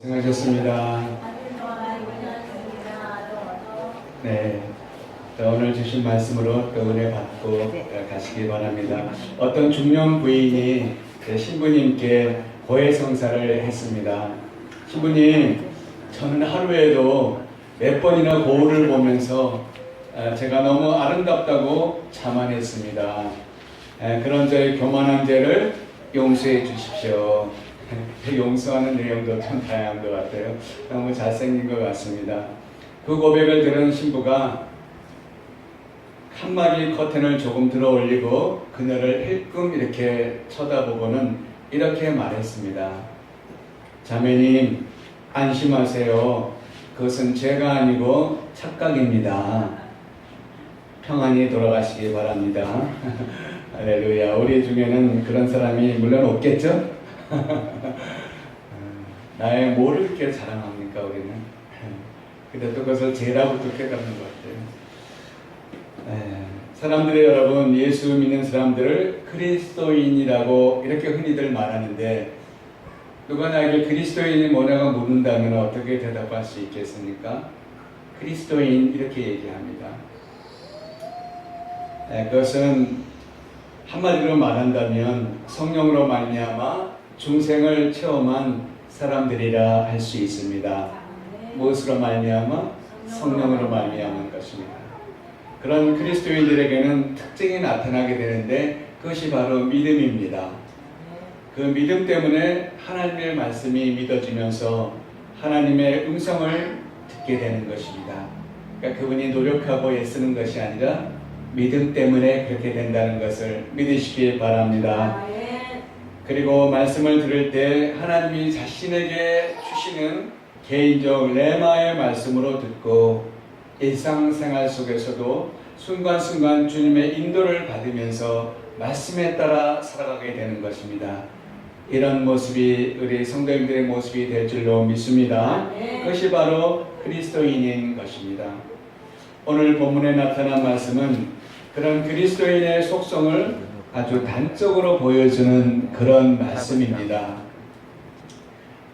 수고하셨습니다. 네, 오늘 주신 말씀으로 또 은혜 받고 가시기 바랍니다. 어떤 중년 부인이 신부님께 고해성사를 했습니다. 신부님, 저는 하루에도 몇 번이나 거울을 보면서 제가 너무 아름답다고 자만했습니다. 그런 저의 교만한 죄를 용서해 주십시오. 용서하는 내용도 참 다양한 것 같아요. 너무 잘생긴 것 같습니다. 그 고백을 들은 신부가 칸막이 커튼을 조금 들어 올리고 그녀를 힐끔 이렇게 쳐다보고는 이렇게 말했습니다. 자매님, 안심하세요. 그것은 죄가 아니고 착각입니다. 평안히 돌아가시기 바랍니다. 할렐루야. 우리 중에는 그런 사람이 물론 없겠죠? 나의 뭐를 이렇게 자랑합니까, 우리는? 근데 또 그것을 죄라고 또 깨닫는 것 같아요. 사람들이 여러분, 예수 믿는 사람들을 그리스도인이라고 이렇게 흔히들 말하는데, 누가 나에게 그리스도인이 뭐냐고 묻는다면 어떻게 대답할 수 있겠습니까? 그리스도인, 이렇게 얘기합니다. 그것은 한마디로 말한다면 성령으로 말미암아 중생을 체험한 사람들이라 할 수 있습니다. 무엇으로 말미암아? 성령으로 말미암은 것입니다. 그런 그리스도인들에게는 특징이 나타나게 되는데 그것이 바로 믿음입니다. 그 믿음 때문에 하나님의 말씀이 믿어지면서 하나님의 음성을 듣게 되는 것입니다. 그러니까 그분이 노력하고 애쓰는 것이 아니라 믿음 때문에 그렇게 된다는 것을 믿으시기 바랍니다. 그리고 말씀을 들을 때 하나님이 자신에게 주시는 개인적 레마의 말씀으로 듣고 일상생활 속에서도 순간순간 주님의 인도를 받으면서 말씀에 따라 살아가게 되는 것입니다. 이런 모습이 우리 성도님들의 모습이 될 줄로 믿습니다. 그것이 바로 그리스도인인 것입니다. 오늘 본문에 나타난 말씀은 그런 그리스도인의 속성을 아주 단적으로 보여주는 그런 말씀입니다.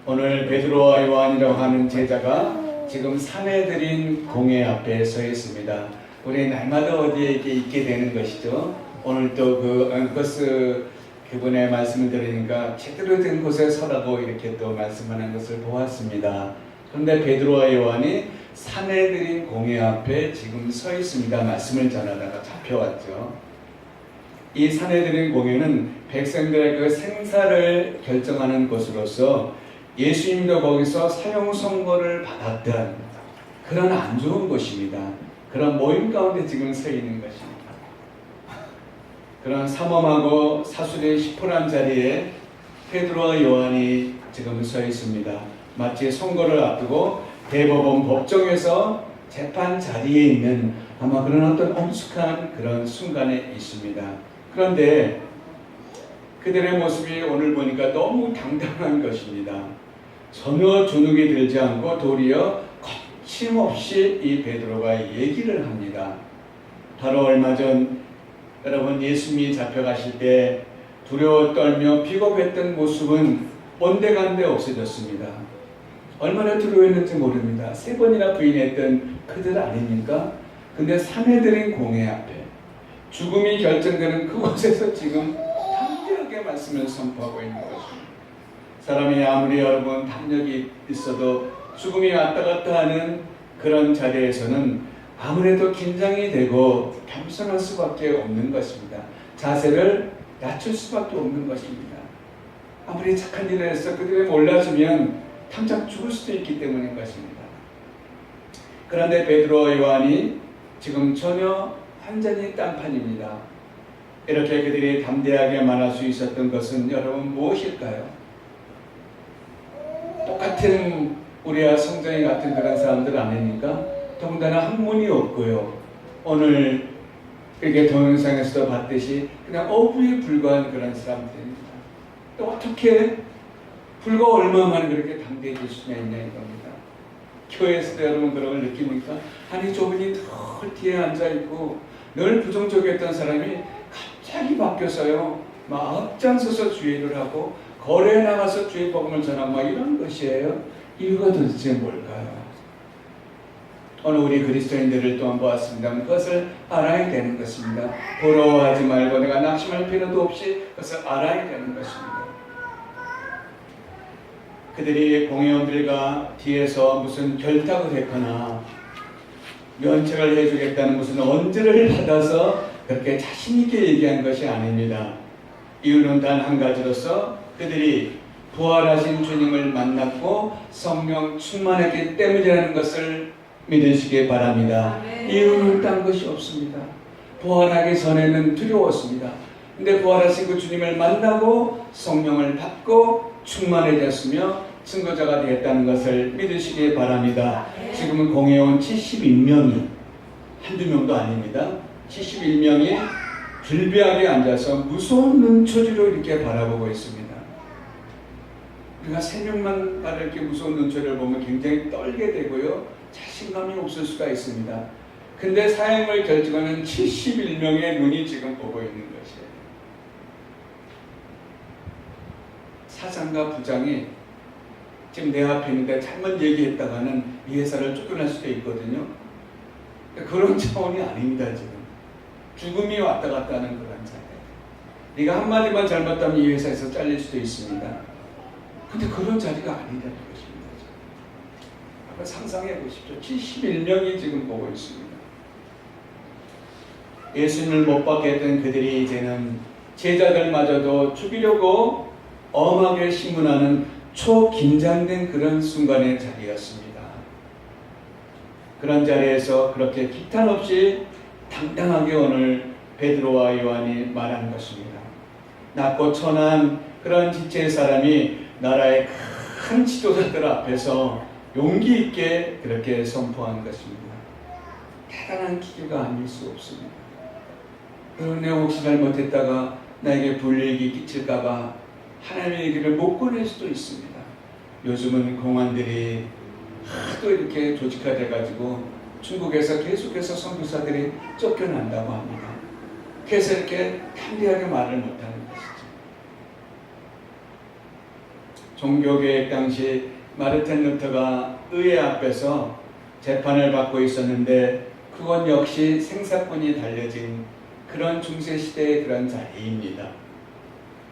오늘 베드로와 요한이라고 하는 제자가 지금 사내들인 공회 앞에 서 있습니다. 우리 날마다 어디에 있게 되는 것이죠. 오늘 또 그 앙커스 그분의 말씀을 들으니까 제대로 된 곳에 서라고 이렇게 또 말씀하는 것을 보았습니다. 그런데 베드로와 요한이 사내들인 공회 앞에 지금 서 있습니다. 말씀을 전하다가 잡혀왔죠. 이 사내들인 공회는 백성들의 그 생사를 결정하는 곳으로서 예수님도 거기서 사형 선고를 받았던 그런 안 좋은 곳입니다. 그런 모임 가운데 지금 서 있는 것입니다. 그런 삼엄하고 사술이 시퍼런 자리에 베드로와 요한이 지금 서 있습니다. 마치 선고를 앞두고 대법원 법정에서 재판 자리에 있는 아마 그런 어떤 엄숙한 그런 순간에 있습니다. 그런데 그들의 모습이 오늘 보니까 너무 당당한 것입니다. 전혀 주눅이 들지 않고 도리어 거침없이 이 베드로가 얘기를 합니다. 바로 얼마 전 여러분 예수님이 잡혀가실 때 두려워 떨며 비겁했던 모습은 온데간데 없어졌습니다. 얼마나 두려워했는지 모릅니다. 3번이나 부인했던 그들 아닙니까? 근데 사내들인 공회 앞에 죽음이 결정되는 그곳에서 지금 담대하게 말씀을 선포하고 있는 것입니다. 사람이 아무리 여러분 담력이 있어도 죽음이 왔다 갔다 하는 그런 자리에서는 아무래도 긴장이 되고 겸손할 수밖에 없는 것입니다. 자세를 낮출 수밖에 없는 것입니다. 아무리 착한 일을 해서 그들이 몰라주면 당장 죽을 수도 있기 때문인 것입니다. 그런데 베드로와 요한이 지금 전혀 완전히 딴판입니다. 이렇게 그들이 담대하게 말할 수 있었던 것은 여러분 무엇일까요? 똑같은 우리와 성전이 같은 그런 사람들 아닙니까? 더군다나 학문이 없고요. 오늘 이렇게 동영상에서도 봤듯이 그냥 어부에 불과한 그런 사람들입니다. 또 어떻게 불과 얼마 만에 그렇게 담대해질 수가 있냐 이겁니다. 교회에서도 여러분 그런 걸 느낍니까? 아니 저분이 늘 뒤에 앉아있고 늘 부정적이었던 사람이 갑자기 바뀌어서요 막 앞장서서 주의를 하고 거리에 나가서 주의 복음을 전하고 막 이런 것이에요. 이유가 도대체 뭘까요? 오늘 우리 그리스도인들을 또한 보았습니다. 그것을 알아야 되는 것입니다. 부러워하지 말고 내가 낙심할 필요도 없이 그것을 알아야 되는 것입니다. 그들이 공회원들과 뒤에서 무슨 결탁을 했거나 면책을 해주겠다는 무슨 언질을 받아서 그렇게 자신있게 얘기한 것이 아닙니다. 이유는 단 한 가지로서 그들이 부활하신 주님을 만났고 성령 충만했기 때문이라는 것을 믿으시기 바랍니다. 이유는 딴 것이 없습니다. 부활하기 전에는 두려웠습니다. 근데 부활하신 그 주님을 만나고 성령을 받고 충만해졌으며 증거자가 되었다는 것을 믿으시기 바랍니다. 지금은 공회원 71명이 한두 명도 아닙니다. 71명이 불비하게 앉아서 무서운 눈초리로 이렇게 바라보고 있습니다. 우리가 3명만 이렇게 무서운 눈초리를 보면 굉장히 떨게 되고요. 자신감이 없을 수가 있습니다. 근데 사형을 결정하는 71명의 눈이 지금 보고 있는 것이에요. 사장과 부장이 지금 내 앞에 있는데 잘못 얘기했다가는 이 회사를 쫓겨날 수도 있거든요. 그런 차원이 아닙니다. 지금 죽음이 왔다 갔다 하는 그런 자리예요. 네가 한마디만 잘못하면 이 회사에서 잘릴 수도 있습니다. 근데 그런 자리가 아니라는 것입니다. 한번 상상해 보십시오. 71명이 지금 보고 있습니다. 예수님을 못 받게 했던 그들이 이제는 제자들마저도 죽이려고 엄하게 신문하는 초긴장된 그런 순간의 자리였습니다. 그런 자리에서 그렇게 기탄 없이 당당하게 오늘 베드로와 요한이 말한 것입니다. 낮고 천한 그런 지체의 사람이 나라의 큰 지도자들 앞에서 용기 있게 그렇게 선포한 것입니다. 대단한 기회가 아닐 수 없습니다. 그런데 혹시 잘못했다가 나에게 불이익이 끼칠까봐 하나님의 얘기를 못 꺼낼 수도 있습니다. 요즘은 공안들이 하도 이렇게 조직화돼가지고 중국에서 계속해서 선교사들이 쫓겨난다고 합니다. 그래서 이렇게 담대하게 말을 못하는 것이죠. 종교개혁 당시 마르틴 루터가 의회 앞에서 재판을 받고 있었는데 그건 역시 생사권이 달려진 그런 중세시대의 그런 자리입니다.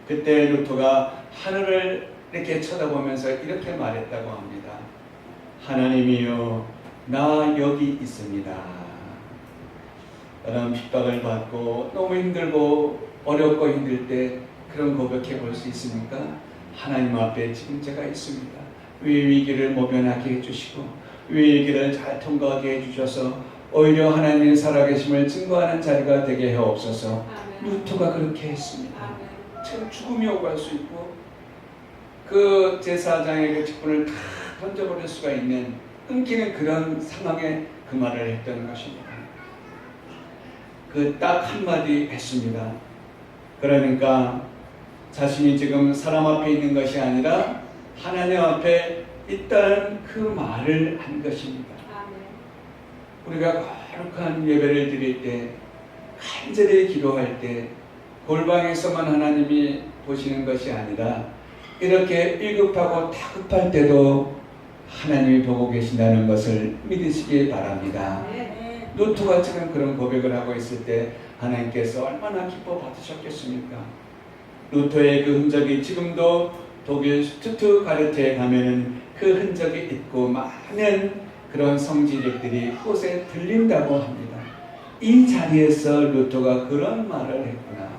그때 루터가 하늘을 이렇게 쳐다보면서 이렇게 말했다고 합니다. 하나님이여, 나 여기 있습니다. 나는 핍박을 받고 너무 힘들고 어렵고 힘들 때 그런 고백해 볼 수 있습니까? 하나님 앞에 지금 제가 있습니다. 위기를 모면하게 해주시고 위기를 잘 통과하게 해주셔서 오히려 하나님의 살아계심을 증거하는 자리가 되게 해옵소서. 루터가 그렇게 했습니다. 참 죽음이 오갈 수 있고 그 제사장에게 직분을 다 던져버릴 수가 있는 끊기는 그런 상황에 그 말을 했던 것입니다. 그 딱 한마디 했습니다. 그러니까 자신이 지금 사람 앞에 있는 것이 아니라 하나님 앞에 있다는 그 말을 한 것입니다. 우리가 거룩한 예배를 드릴 때, 간절히 기도할 때 골방에서만 하나님이 보시는 것이 아니라 이렇게 위급하고 다급할 때도 하나님이 보고 계신다는 것을 믿으시기 바랍니다. 루터가 지금 그런 고백을 하고 있을 때 하나님께서 얼마나 기뻐 받으셨겠습니까? 루터의 그 흔적이 지금도 독일 슈투트가르트에 가면은 그 흔적이 있고 많은 그런 성지객들이 그곳에 들린다고 합니다. 이 자리에서 루터가 그런 말을 했구나.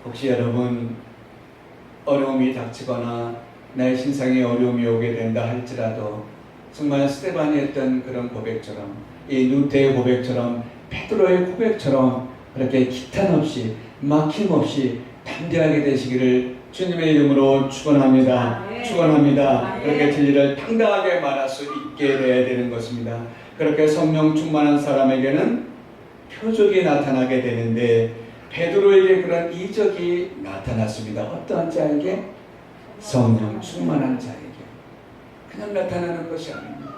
혹시 여러분 어려움이 닥치거나 나의 신상에 어려움이 오게 된다 할지라도 정말 스테반이 했던 그런 고백처럼 이 루터의 고백처럼 베드로의 고백처럼 그렇게 기탄 없이 막힘없이 담대하게 되시기를 주님의 이름으로 축원합니다. 축원합니다. 그렇게 진리를 당당하게 말할 수 있게 되어야 되는 것입니다. 그렇게 성령 충만한 사람에게는 표적이 나타나게 되는데 베드로에게 그런 이적이 나타났습니다. 어떠한 자에게? 성령 충만한 자에게. 그냥 나타나는 것이 아닙니다.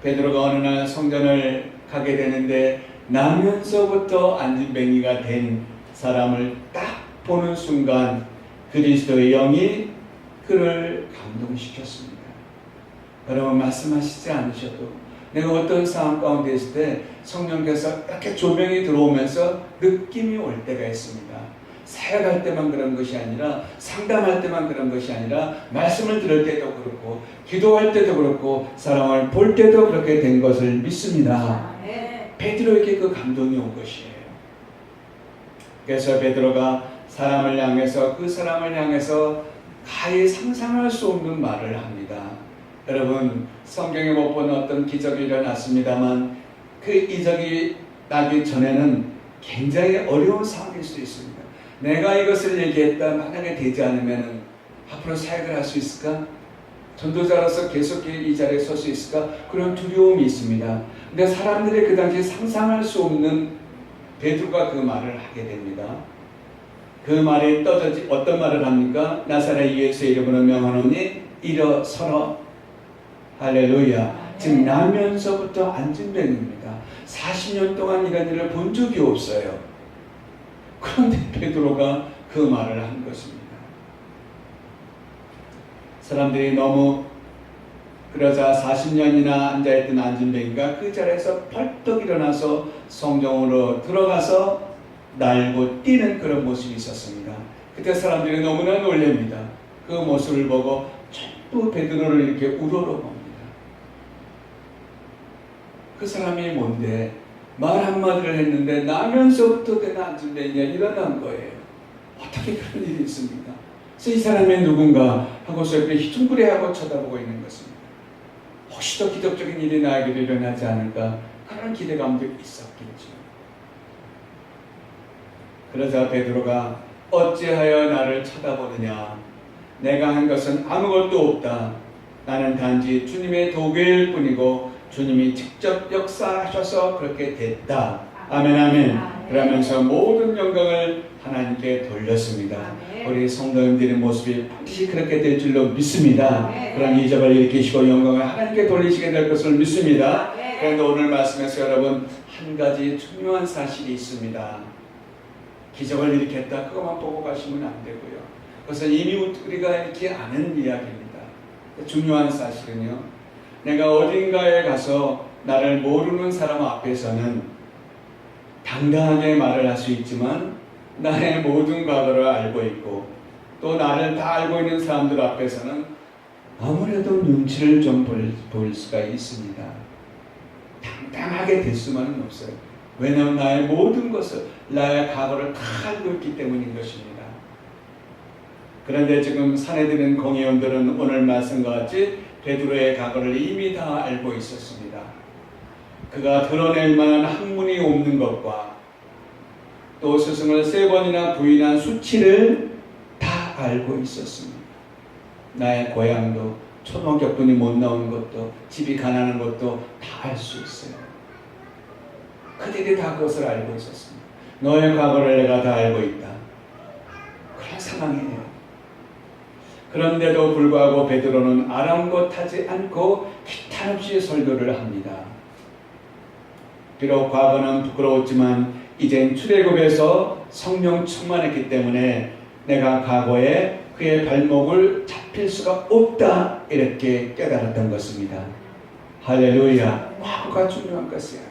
베드로가 어느 날 성전을 가게 되는데 나면서부터 안진뱅이가 된 사람을 딱 보는 순간 그리스도의 영이 그를 감동시켰습니다. 여러분 말씀하시지 않으셔도 내가 어떤 상황 가운데 있을 때 성령께서 이렇게 조명이 들어오면서 느낌이 올 때가 있습니다. 사역할 때만 그런 것이 아니라 상담할 때만 그런 것이 아니라 말씀을 들을 때도 그렇고 기도할 때도 그렇고 사람을 볼 때도 그렇게 된 것을 믿습니다. 베드로에게 그 감동이 온 것이에요. 그래서 베드로가 사람을 향해서 그 사람을 향해서 가히 상상할 수 없는 말을 합니다. 여러분 성경에 못 본 어떤 기적이 일어났습니다만 그 이적이 나기 전에는 굉장히 어려운 상황일 수 있습니다. 내가 이것을 얘기했다 만약에 되지 않으면 앞으로 사역을 할 수 있을까? 전도자로서 계속 이 자리에 설 수 있을까? 그런 두려움이 있습니다. 근데 사람들이 그 당시에 상상할 수 없는 베드로가 그 말을 하게 됩니다. 그 말이 떠져지 어떤 말을 합니까? 나사렛 예수의 이름으로 명하노니 일어서라. 할렐루야. 지금 나면서부터 안진병입니다. 40년 동안 이런 일을 본 적이 없어요. 그런데 베드로가 그 말을 한 것입니다. 사람들이 너무 그러자 40년이나 앉아있던 안진뱅이가 그 자리에서 벌떡 일어나서 성경으로 들어가서 날고 뛰는 그런 모습이 있었습니다. 그때 사람들이 너무나 놀랍니다. 그 모습을 보고 전부 베드로를 이렇게 우러러봅니다. 그 사람이 뭔데 말 한마디를 했는데 나면서부터 된 안진뱅이가 일어난 거예요. 어떻게 그런 일이 있습니까? 그래서 이 사람이 누군가 하고서 이렇게 휘둥그레하고 쳐다보고 있는 것입니다. 혹시 더 기적적인 일이 나에게도 일어나지 않을까 그런 기대감도 있었겠죠. 그러자 베드로가 어찌하여 나를 쳐다보느냐? 내가 한 것은 아무것도 없다. 나는 단지 주님의 도구일 뿐이고 주님이 직접 역사하셔서 그렇게 됐다. 아멘 아멘. 그러면서 모든 영광을 하나님께 돌렸습니다. 우리 성도님들의 모습이 반드시 그렇게 될 줄로 믿습니다. 그런 이적을 일으키시고 영광을 하나님께 돌리시게 될 것을 믿습니다. 그런데 오늘 말씀에서 여러분 한 가지 중요한 사실이 있습니다. 기적을 일으켰다 그것만 보고 가시면 안 되고요. 그것은 이미 우리가 이렇게 아는 이야기입니다. 중요한 사실은요, 내가 어딘가에 가서 나를 모르는 사람 앞에서는 당당하게 말을 할 수 있지만 나의 모든 과거를 알고 있고 또 나를 다 알고 있는 사람들 앞에서는 아무래도 눈치를 좀 볼 수가 있습니다. 당당하게 될 수만은 없어요. 왜냐하면 나의 모든 것을, 나의 과거를 다 알고 있기 때문인 것입니다. 그런데 지금 산에 드는 공회원들은 오늘 말씀과 같이 베드로의 과거를 이미 다 알고 있었습니다. 그가 드러낼 만한 학문이 없는 것과 또 스승을 3번이나 부인한 수치를 다 알고 있었습니다. 나의 고향도 초등학교뿐이 못 나온 것도 집이 가난한 것도 다 알 수 있어요. 그들이 다 그것을 알고 있었습니다. 너의 과거를 내가 다 알고 있다. 그런 상황이에요. 그런데도 불구하고 베드로는 아랑곳하지 않고 기탄 없이 설교를 합니다. 비록 과거는 부끄러웠지만 이젠 출애굽에서 성령 충만했기 때문에 내가 과거에 그의 발목을 잡힐 수가 없다 이렇게 깨달았던 것입니다. 할렐루야. 과거가 중요한 것이 아니에요.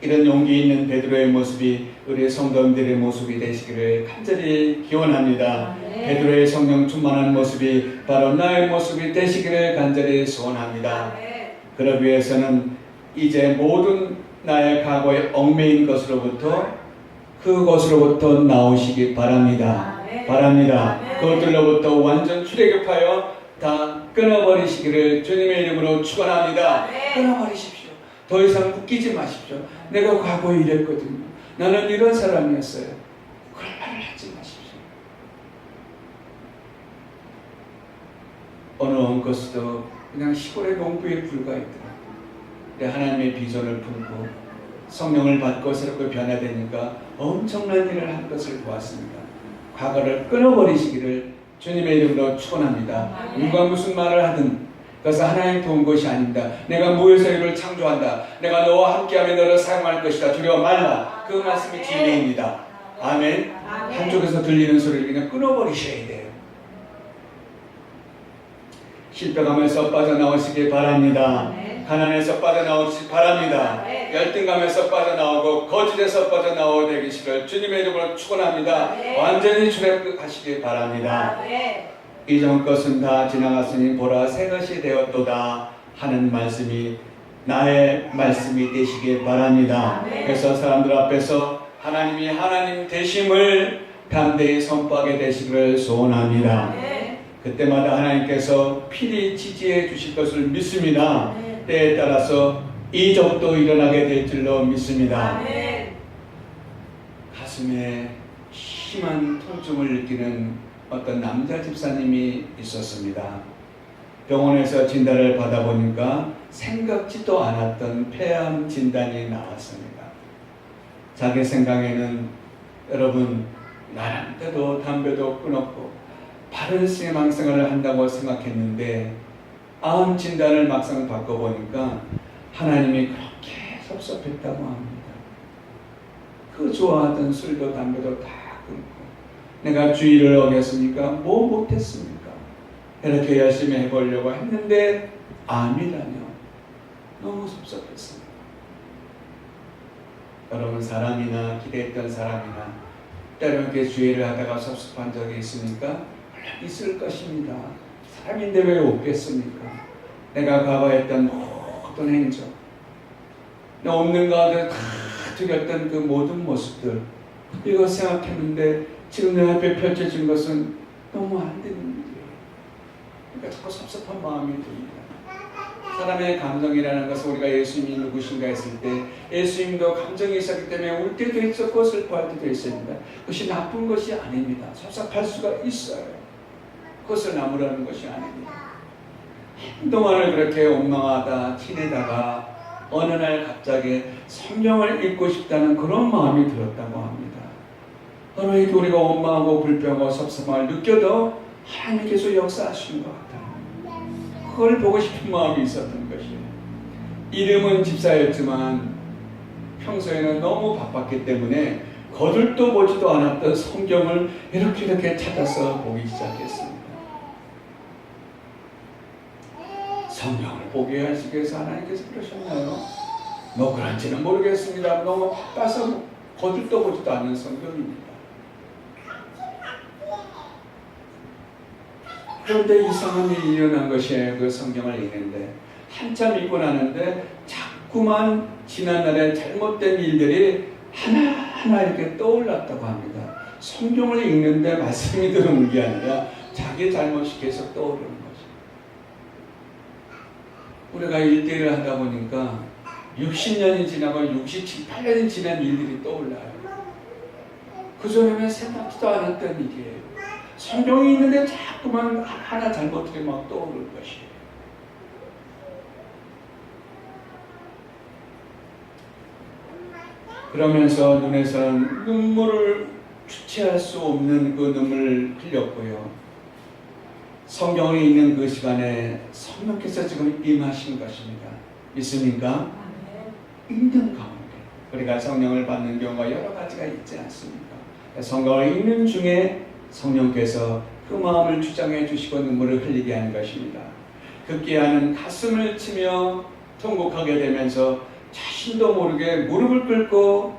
이런 용기 있는 베드로의 모습이 우리 성도님들의 모습이 되시기를 간절히 기원합니다. 베드로의 성령 충만한 모습이 바로 나의 모습이 되시기를 간절히 소원합니다. 그러기 위해서는 이제 모든 나의 과거에 얽매인 것으로부터 그것으로부터 나오시기 바랍니다. 바랍니다. 그것들로부터 완전 출애굽하여 다 끊어버리시기를 주님의 이름으로 축원합니다. 끊어버리십시오. 더 이상 묶이지 마십시오. 내가 과거에 이랬거든요. 나는 이런 사람이었어요. 그런 말을 하지 마십시오. 어느 것도 그냥 시골의 농부에 불과했더라. 하나님의 비전을 품고 성령을 받고 새롭게 변화되니까 엄청난 일을 한 것을 보았습니다. 과거를 끊어버리시기를 주님의 이름으로 축원합니다. 누가 무슨 말을 하든 그것은 하나님 도운 것이 아닙니다. 내가 무에서 이를 창조한다. 내가 너와 함께하며 너를 사용할 것이다. 두려워 말라. 그 말씀이 진리입니다. 아멘. 한쪽에서 들리는 소리를 그냥 끊어버리셔야 돼요. 실패감에서 빠져나오시기 바랍니다. 아멘. 가난에서 빠져나오시기 바랍니다. 아멘. 열등감에서 빠져나오고 거짓에서 빠져나오게 되기를 주님의 이름으로 축원합니다. 아멘. 완전히 출애굽하시기 바랍니다. 아멘. 이전 것은 다 지나갔으니 보라 새 것이 되었도다 하는 말씀이 나의 말씀이 되시기 바랍니다. 아멘. 그래서 사람들 앞에서 하나님이 하나님 되심을 담대히 선포하게 되시기를 소원합니다. 아멘. 그때마다 하나님께서 필히 지지해 주실 것을 믿습니다. 아멘. 때에 따라서 이적도 일어나게 될 줄로 믿습니다. 아멘. 가슴에 심한 통증을 느끼는 어떤 남자 집사님이 있었습니다. 병원에서 진단을 받아보니까 생각지도 않았던 폐암 진단이 나왔습니다. 자기 생각에는 여러분 나름대로 담배도 끊었고 바른 신앙생활을 한다고 생각했는데 암 진단을 막상 받고 보니까 하나님이 그렇게 섭섭했다고 합니다. 그 좋아하던 술도 담배도 다 끊고 내가 주의를 어겼으니까 뭐 못했습니까? 이렇게 열심히 해보려고 했는데 암이라뇨. 너무 섭섭했습니다. 여러분 사람이나 기대했던 사람이나 때로는 이렇게 주의를 하다가 섭섭한 적이 있습니까? 물론 있을 것입니다. 사람인데 왜 없겠습니까? 내가 과거했던 모든 행적, 내 없는 가운데 다 죽였던 그 모든 모습들, 이거 생각했는데 지금 내 앞에 펼쳐진 것은 너무 안 되는 일이에요. 그러니까 자꾸 섭섭한 마음이 듭니다. 사람의 감정이라는 것은 우리가 예수님이 누구신가 했을 때 예수님도 감정이 있었기 때문에 울 때도 있었고 슬퍼할 때도 있습니다. 그것이 나쁜 것이 아닙니다. 섭섭할 수가 있어요. 그것을 나무라는 것이 아닙니다. 한동안을 그렇게 원망하다 지내다가 어느 날 갑자기 성경을 읽고 싶다는 그런 마음이 들었다고 합니다. 바로 이렇게 우리가 원망하고 불평하고 섭섭함을 느껴도 하나님께서 역사하시는 것 같아요. 그걸 보고 싶은 마음이 있었던 것이에요. 이름은 집사였지만 평소에는 너무 바빴기 때문에 거들떠 보지도 않았던 성경을 이렇게 찾아서 보기 시작했습니다. 성경을 보게 하시기 위해서 하나님께서 그러셨나요? 뭐 그런지는 모르겠습니다. 너무 바빠서 거들떠 보지도 않는 성경입니다. 그런데 이상한 일이 일어난 것이에요. 그 성경을 읽는데 한참 읽고 나는데 자꾸만 지난날에 잘못된 일들이 하나하나 이렇게 떠올랐다고 합니다. 성경을 읽는데 말씀이 들어오는 게 아니라 자기 잘못이 계속 떠오르는 거죠. 우리가 일대일을 하다 보니까 60년이 지나고 67, 8년이 지난 일들이 떠올라요. 그전에는 생각지도 않았던 일이에요. 성경이 있는데 자꾸만 하나 잘못들이 막 떠오르는 것이에요. 그러면서 눈에서는 눈물을 주체할 수 없는 그 눈물을 흘렸고요. 성경을 읽는 그 시간에 성령께서 지금 임하신 것입니다. 믿습니까? 읽는 가운데 우리가 성령을 받는 경우가 여러 가지가 있지 않습니까? 성경을 읽는 중에 성령께서 그 마음을 주장해 주시고 눈물을 흘리게 하는 것입니다. 급기야는 가슴을 치며 통곡하게 되면서 자신도 모르게 무릎을 꿇고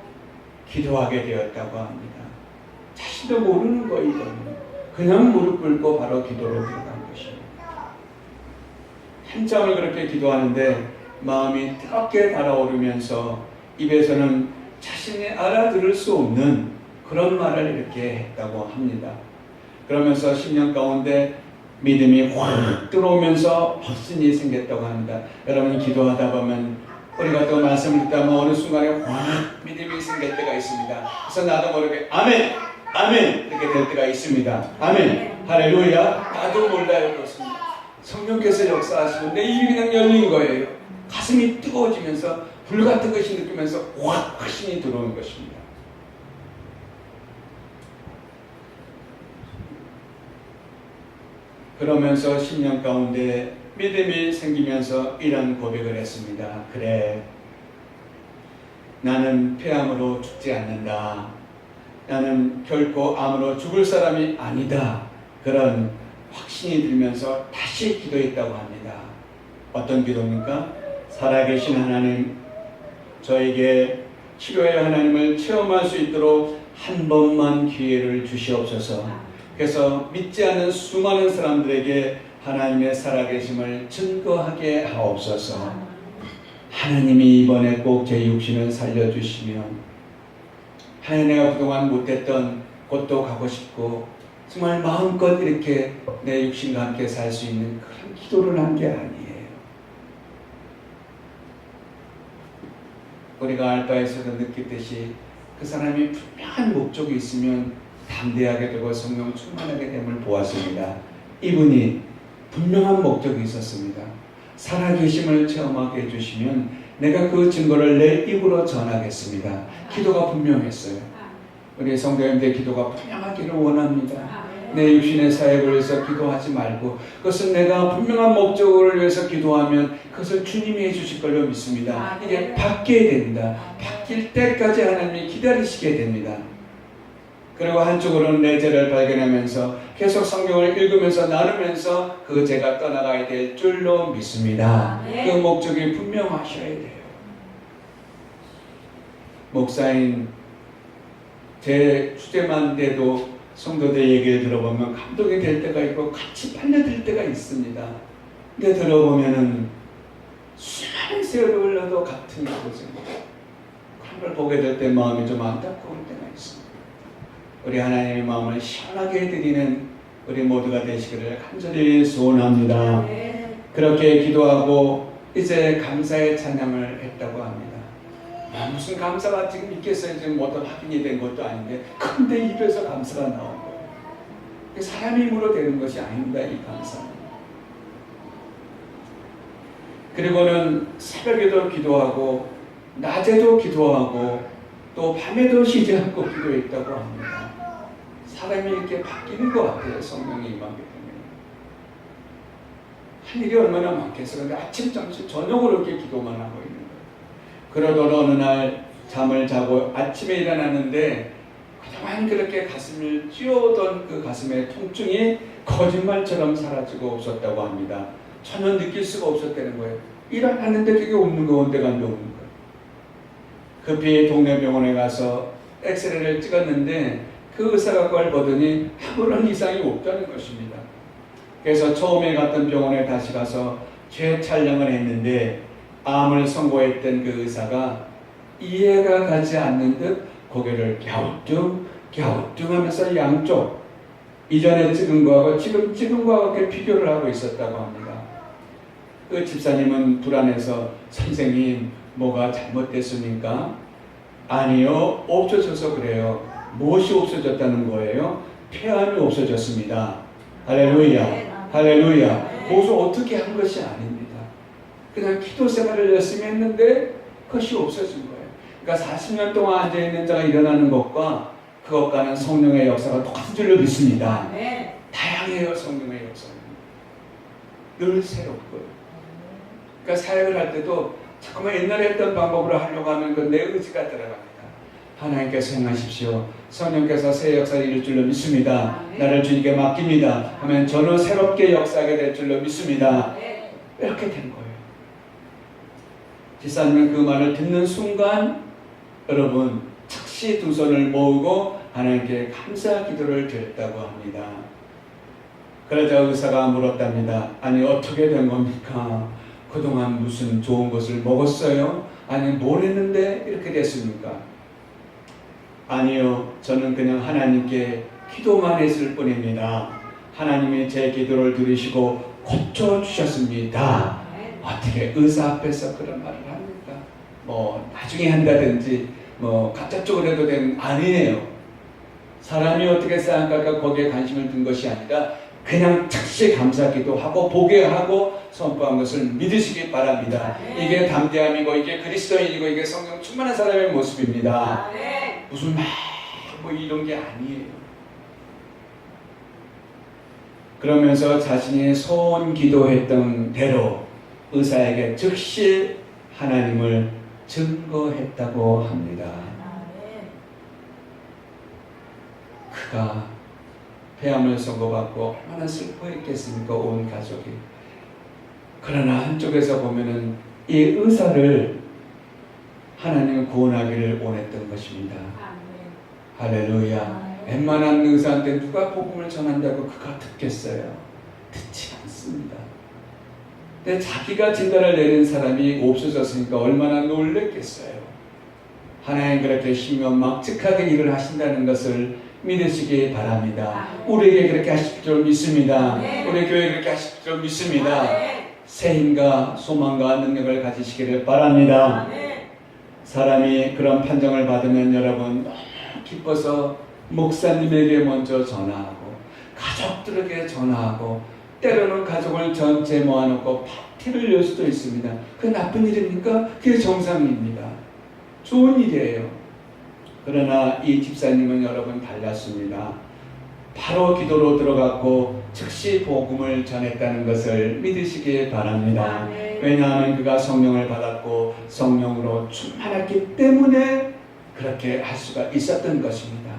기도하게 되었다고 합니다. 자신도 모르는 거이거든요. 그냥 무릎 꿇고 바로 기도로 들어간 것입니다. 한참을 그렇게 기도하는데 마음이 뜨겁게 달아오르면서 입에서는 자신이 알아들을 수 없는 그런 말을 이렇게 했다고 합니다. 그러면서 심령 가운데 믿음이 확 들어오면서 확신이 생겼다고 합니다. 여러분 기도하다 보면 우리가 또 말씀을 듣다 보면 어느 순간에 확 믿음이 생길 때가 있습니다. 그래서 나도 모르게 아멘! 아멘! 이렇게 될 때가 있습니다. 아멘! 할렐루야! 나도 몰라요. 그렇습니다. 성령께서 역사하시고 내 입이 그냥 열린 거예요. 가슴이 뜨거워지면서 불같은 것이 느끼면서 확 확신이 들어오는 것입니다. 그러면서 심령 가운데 믿음이 생기면서 이런 고백을 했습니다. 그래, 나는 폐암으로 죽지 않는다. 나는 결코 암으로 죽을 사람이 아니다. 그런 확신이 들면서 다시 기도했다고 합니다. 어떤 기도입니까? 살아계신 하나님, 저에게 치료의 하나님을 체험할 수 있도록 한 번만 기회를 주시옵소서. 그래서 믿지 않는 수많은 사람들에게 하나님의 살아계심을 증거하게 하옵소서. 하나님이 이번에 꼭 제 육신을 살려주시면 하나님, 내가 그동안 못했던 곳도 가고 싶고 정말 마음껏 이렇게 내 육신과 함께 살 수 있는 그런 기도를 한 게 아니에요. 우리가 알바에서도 느끼듯이 그 사람이 분명한 목적이 있으면 담대하게 되고 성령 충만하게 됨을 보았습니다. 이분이 분명한 목적이 있었습니다. 살아계심을 체험하게 해주시면 내가 그 증거를 내 입으로 전하겠습니다. 기도가 분명했어요. 우리 성도님들 기도가 분명하기를 원합니다. 내 육신의 사역을 위해서 기도하지 말고 그것은 내가 분명한 목적을 위해서 기도하면 그것을 주님이 해주실 걸로 믿습니다. 이게 바뀌어야 된다. 바뀔 때까지 하나님이 기다리시게 됩니다. 그리고 한쪽으로는 내 죄를 발견하면서 계속 성경을 읽으면서 나누면서 그 죄가 떠나가야 될 줄로 믿습니다. 그 목적이 분명하셔야 돼요. 목사인 제 주제만 돼도 성도들 얘기를 들어보면 감동이 될 때가 있고 같이 빨려들 때가 있습니다. 근데 들어보면은 수많은 세월이 흘러도 같은 이곳입니다. 그런 걸 보게 될 때 마음이 좀 안타까울 때가 있습니다. 우리 하나님의 마음을 시원하게 해드리는 우리 모두가 되시기를 간절히 소원합니다. 그렇게 기도하고 이제 감사의 찬양을 했다고 합니다. 무슨 감사가 지금 있겠어요? 지금 어떤 확인이 된 것도 아닌데 근데 입에서 감사가 나온 거예요. 사람 힘으로 되는 것이 아닙니다. 이 감사는. 그리고는 새벽에도 기도하고 낮에도 기도하고 또 밤에도 쉬지 않고 기도했다고 합니다. 사람이 이렇게 바뀌는 것 같아요. 성령이 임하게 되면. 할 일이 얼마나 많겠어요. 근데 아침, 점심, 저녁으로 이렇게 기도만 하고 있는 거예요. 그러더니 어느 날 잠을 자고 아침에 일어났는데 그동안 그렇게 가슴을 찧어오던 그 가슴의 통증이 거짓말처럼 사라지고 없었다고 합니다. 전혀 느낄 수가 없었다는 거예요. 일어났는데 그게 없는 거, 온데간데 없는 거예요. 급히 동네 병원에 가서 엑스레이를 찍었는데 그 의사가 그걸 보더니 아무런 이상이 없다는 것입니다. 그래서 처음에 갔던 병원에 다시 가서 재촬영을 했는데 암을 선고했던 그 의사가 이해가 가지 않는 듯 고개를 갸우뚱 하면서 양쪽 이전에 찍은 거하고 지금 찍은 거하고 비교를 하고 있었다고 합니다. 그 집사님은 불안해서 선생님 뭐가 잘못됐습니까? 아니요, 없어져서 그래요. 무엇이 없어졌다는 거예요? 폐암이 없어졌습니다. 할렐루야, 할렐루야. 그것을 어떻게 한 것이 아닙니다. 그냥 기도 생활을 열심히 했는데 그것이 없어진 거예요. 그러니까 40년 동안 앉아있는 자가 일어나는 것과 그것과는 성령의 역사가 똑같은 줄로 믿습니다. 다양해요. 성령의 역사는 늘 새롭고요. 그러니까 사역을 할 때도 잠깐만 옛날에 했던 방법으로 하려고 하면 그 내 의지가 들어갑니다. 하나님께서 행하십시오. 성령께서 새 역사를 이룰 줄로 믿습니다. 나를 주님께 맡깁니다 하면 저는 새롭게 역사하게 될 줄로 믿습니다. 이렇게 된 거예요. 집사님은 그 말을 듣는 순간 여러분 즉시 두 손을 모으고 하나님께 감사 기도를 드렸다고 합니다. 그러자 의사가 물었답니다. 아니 어떻게 된 겁니까? 그동안 무슨 좋은 것을 먹었어요? 아니 뭘 했는데 이렇게 됐습니까? 아니요, 저는 그냥 하나님께 기도만 했을 뿐입니다. 하나님이 제 기도를 들으시고 고쳐주셨습니다. 어떻게 의사 앞에서 그런 말을 합니까? 뭐 나중에 한다든지 뭐 가짜적으로 해도 되는 아니에요. 사람이 어떻게 생각할까 거기에 관심을 둔 것이 아니라 그냥 즉시 감사기도 하고 보게 하고 선포한 것을 믿으시기 바랍니다. 이게 담대함이고 이게 그리스도인이고 이게 성령 충만한 사람의 모습입니다. 무슨 뭐 이런 게 아니에요. 그러면서 자신이 소원 기도했던 대로 의사에게 즉시 하나님을 증거했다고 합니다. 그가 폐암을 선고받고 얼마나 슬퍼했겠습니까? 온 가족이. 그러나 한쪽에서 보면은 이 의사를 하나님은 구원하기를 원했던 것입니다. 할렐루야. 웬만한 의사한테 누가 복음을 전한다고 그가 듣겠어요? 듣지 않습니다. 근데 자기가 진단을 내린 사람이 없어졌으니까 얼마나 놀랬겠어요. 하나님 그렇게 신명막측하게 일을 하신다는 것을 믿으시기 바랍니다. 우리에게 그렇게 하실 줄 믿습니다. 우리 교회 그렇게 하실 줄 믿습니다. 새 힘과 소망과 능력을 가지시기를 바랍니다. 사람이 그런 판정을 받으면 여러분 너무 기뻐서 목사님에게 먼저 전화하고 가족들에게 전화하고 때로는 가족을 전체 모아놓고 파티를 열 수도 있습니다. 그게 나쁜 일입니까? 그게 정상입니다. 좋은 일이에요. 그러나 이 집사님은 여러분 달랐습니다. 바로 기도로 들어갔고 즉시 복음을 전했다는 것을 믿으시기 바랍니다. 왜냐하면 그가 성령을 받았고 성령으로 충만했기 때문에 그렇게 할 수가 있었던 것입니다.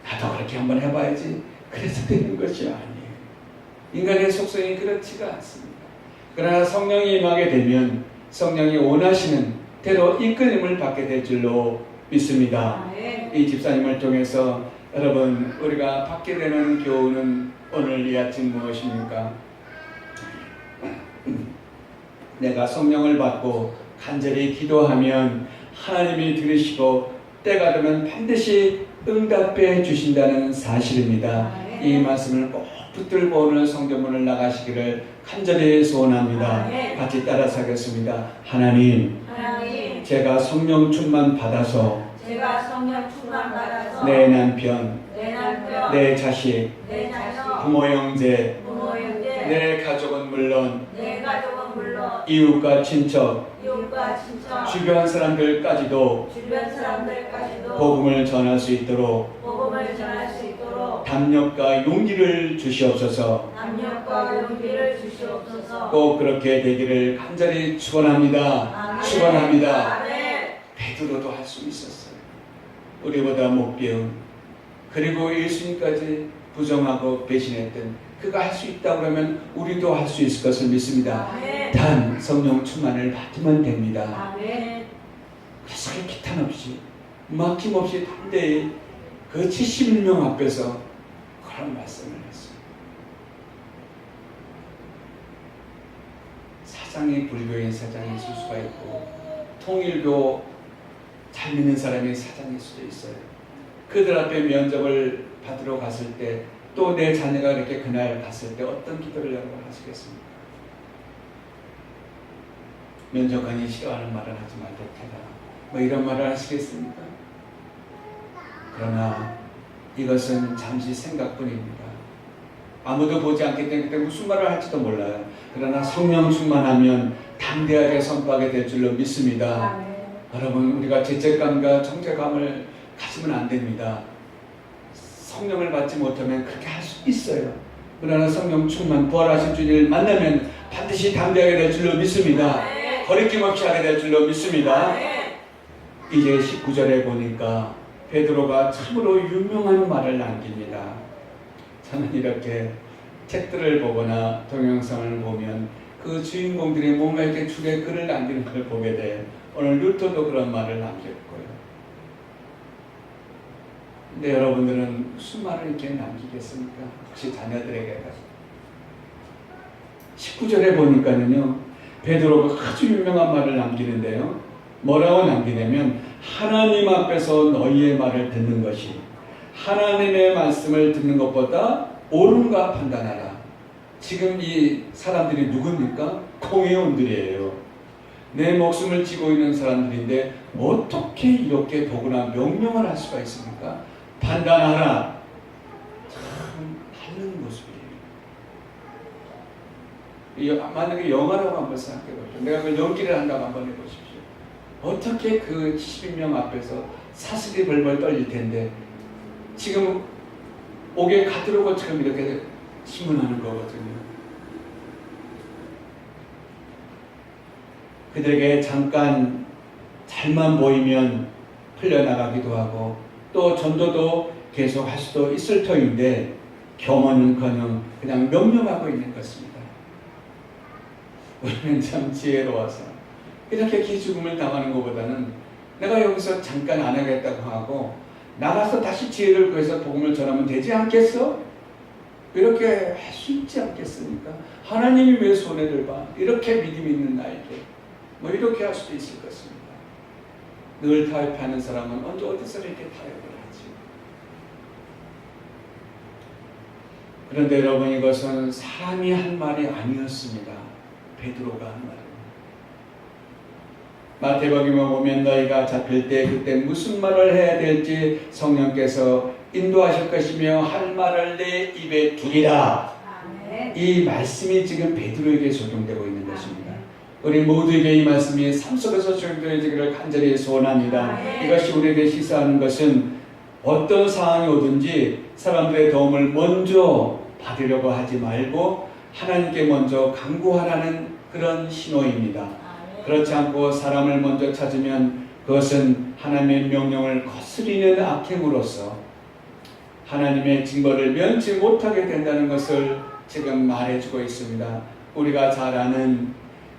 나도 그렇게 한번 해봐야지. 그래서 되는 것이 아니에요. 인간의 속성이 그렇지가 않습니다. 그러나 성령이 임하게 되면 성령이 원하시는 대로 이끌림을 받게 될 줄로 믿습니다. 이 집사님을 통해서 여러분 우리가 받게 되는 교훈은 오늘 이 아침 무엇입니까? 내가 성령을 받고 간절히 기도하면 하나님이 들으시고 때가 되면 반드시 응답해 주신다는 사실입니다. 이 말씀을 꼭 붙들고 오늘 성경문을 나가시기를 간절히 소원합니다. 같이 따라서 하겠습니다. 하나님, 제가 성령 충만 받아서 내 남편, 내 자식, 부모 형제, 내 가족은 물론 이웃과 친척, 주변 사람들까지도 복음을 전할 수 있도록 담력과 용기를 주시옵소서. 꼭 그렇게 되기를 간절히 축원합니다. 축원합니다. 베드로도 할 수 있었어요. 우리보다 못 배운, 그리고 예수님까지 부정하고 배신했던 그가 할 수 있다고 그러면 우리도 할 수 있을 것을 믿습니다. 단 성령 충만을 받으면 됩니다. 그래서 기탄 없이 막힘없이 담대히 그 71명 앞에서 그런 말씀을 했어요. 사장이 불교인 사장이 있을 수가 있고 통일교 잘 믿는 사람이 사장일 수도 있어요. 그들 앞에 면접을 받으러 갔을 때 또 내 자녀가 이렇게 그날 갔을 때 어떤 기도를 여러분 하시겠습니까? 면접관이 싫어하는 말을 하지 말도록 해라. 뭐 이런 말을 하시겠습니까? 그러나 이것은 잠시 생각뿐입니다. 아무도 보지 않기 때문에 무슨 말을 할지도 몰라요. 그러나 성령 충만하면 담대하게 선포하게 될 줄로 믿습니다. 여러분 우리가 죄책감과 정죄감을 가지면 안 됩니다. 성령을 받지 못하면 그렇게 할 수 있어요. 그러나 성령 충만 부활하신 주님을 만나면 반드시 담대하게 될 줄로 믿습니다. 거리낌 없이 하게 될 줄로 믿습니다. 이제 19절에 보니까 베드로가 참으로 유명한 말을 남깁니다. 저는 이렇게 책들을 보거나 동영상을 보면 그 주인공들이 뭔가 이렇게 줄에 글을 남기는 걸 보게 돼요. 오늘 루터도 그런 말을 남겼고요. 근데 여러분들은 무슨 말을 이렇게 남기겠습니까? 혹시 자녀들에게 19절에 보니까는요, 베드로가 아주 유명한 말을 남기는데요. 뭐라고 남기냐면 하나님 앞에서 너희의 말을 듣는 것이 하나님의 말씀을 듣는 것보다 옳은가 판단하라. 지금 이 사람들이 누굽니까? 공회원들이에요. 내 목숨을 쥐고 있는 사람들인데 어떻게 이렇게 더구나 명령을 할 수가 있습니까? 판단하라. 참 다른 모습이에요. 만약에 영화라고 한번 생각해 보십시오. 내가 그 연기를 한다고 한번 해보십시오. 어떻게 그 70명 앞에서 사슬이 벌벌 떨릴 텐데 지금 옥에 가두는 것처럼 이렇게 신문하는 거거든요. 그들에게 잠깐 잘만 보이면 풀려나가기도 하고 또 전도도 계속 할 수도 있을 터인데 겸언은커녕 그냥 명령하고 있는 것입니다. 우리는 참 지혜로워서 이렇게 기죽음을 당하는 것보다는 내가 여기서 잠깐 안 하겠다고 하고 나가서 다시 지혜를 구해서 복음을 전하면 되지 않겠어? 이렇게 할 수 있지 않겠습니까? 하나님이 왜 손해를 봐? 이렇게 믿음 있는 나에게 뭐 이렇게 할 수도 있을 것입니다. 늘 타협하는 사람은 언제 어디서 이렇게 타협을 하지? 그런데 여러분, 이것은 사람이 한 말이 아니었습니다. 베드로가 한 말입니다. 마태복음에 보면 너희가 잡힐 때 그때 무슨 말을 해야 될지 성령께서 인도하실 것이며 할 말을 내 입에 두리라. 이 말씀이 지금 베드로에게 적용되고 있는 것입니다. 우리 모두에게 이 말씀이 삶 속에서 적용되기를 간절히 소원합니다. 이것이 우리에게 시사하는 것은 어떤 상황이 오든지 사람들의 도움을 먼저 받으려고 하지 말고 하나님께 먼저 간구하라는 그런 신호입니다. 그렇지 않고 사람을 먼저 찾으면 그것은 하나님의 명령을 거스리는 악행으로서 하나님의 징벌을 면치 못하게 된다는 것을 지금 말해주고 있습니다. 우리가 잘 아는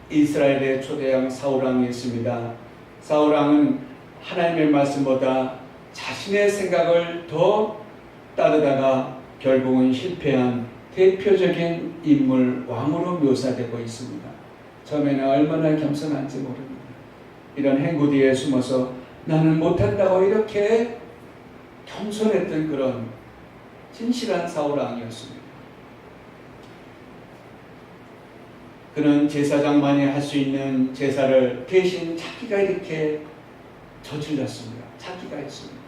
이스라엘의 초대왕 사울왕이 있습니다. 사울왕은 하나님의 말씀보다 자신의 생각을 더 따르다가 결국은 실패한 대표적인 인물, 왕으로 묘사되고 있습니다. 처음에는 얼마나 겸손한지 모릅니다. 이런 행구 뒤에 숨어서 나는 못한다고 이렇게 겸손했던 그런 진실한 사울왕이었습니다. 그는 제사장만이 할 수 있는 제사를 대신 자기가 이렇게 저질렀습니다. 자기가 했습니다.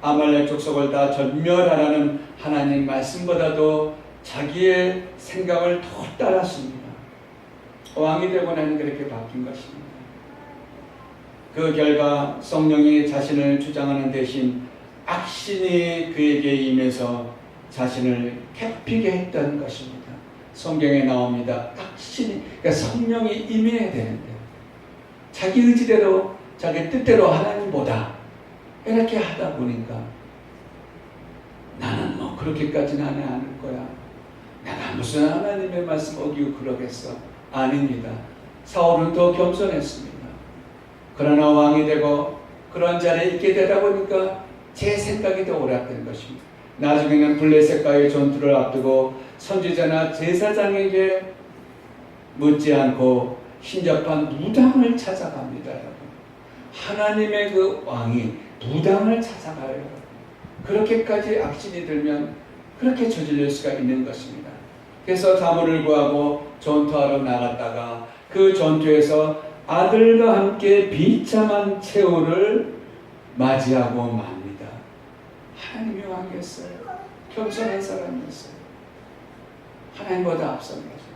아말렉 족속을 다 전멸하라는 하나님 말씀보다도 자기의 생각을 더 따랐습니다. 왕이 되고 나니 그렇게 바뀐 것입니다. 그 결과 성령이 자신을 주장하는 대신 악신이 그에게 임해서 자신을 캐피게 했던 것입니다. 성경에 나옵니다. 악신이, 그러니까 성령이 임해야 되는데 자기 의지대로 자기 뜻대로 하나님보다 이렇게 하다 보니까 나는 뭐 그렇게까지는 안 할 거야. 내가 무슨 하나님의 말씀 어기고 그러겠어. 아닙니다. 사울은 더 겸손했습니다. 그러나 왕이 되고 그런 자리에 있게 되다 보니까 제 생각이 더 옳았던 것입니다. 나중에는 블레셋과의 전투를 앞두고 선지자나 제사장에게 묻지 않고 신접한 무당을 찾아갑니다. 여러분. 하나님의 그 왕이 무당을 찾아가요. 여러분. 그렇게까지 악신이 들면 그렇게 저질릴 수가 있는 것입니다. 그래서 자문을 구하고 전투하러 나갔다가 그 전투에서 아들과 함께 비참한 최후를 맞이하고 맙니다. 하나님이 왕이었어요. 겸손한 사람이었어요. 하나님보다 앞선 것입니다.